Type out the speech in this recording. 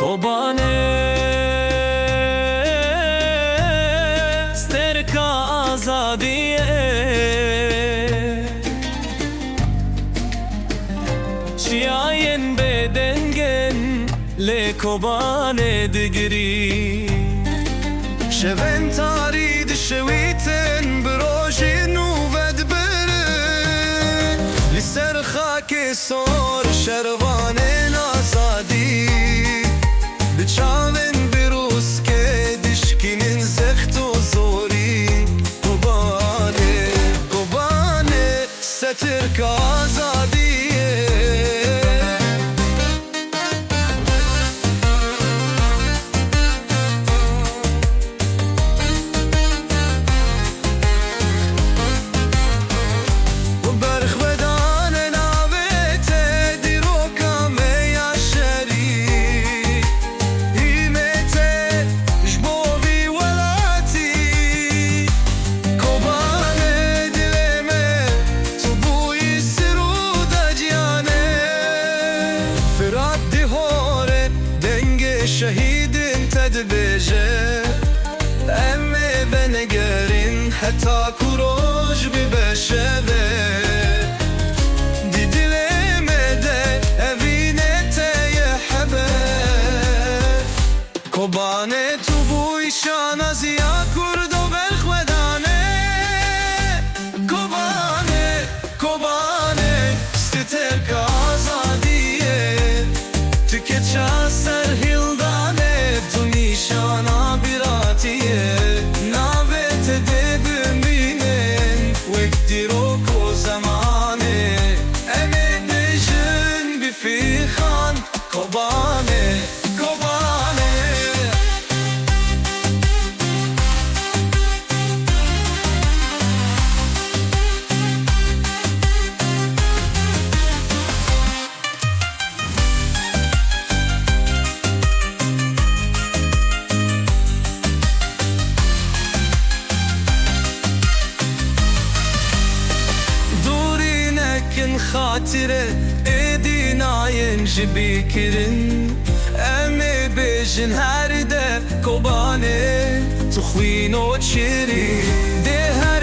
Kobane sterka azadiye Çiyayen bedengen le kobane digri شبن تاريد شويتن بروجين وبدبرن لسر خاكي صور شربان نازادي بتشامن بروس كدشكين زخت وزوري قباني سترك آزادية شهيدin tedbeje Emme benegerin heta kuroj bi beşeve Didilemede evine teye hebe Kobane tu bu işana ziya kurdo berkhvedane Kobane stiter azadiye Tükeça serhil Kobane Durinekin hatire edinayen jibikirin Emi bejin her de kobane Tukhwin o çiri De her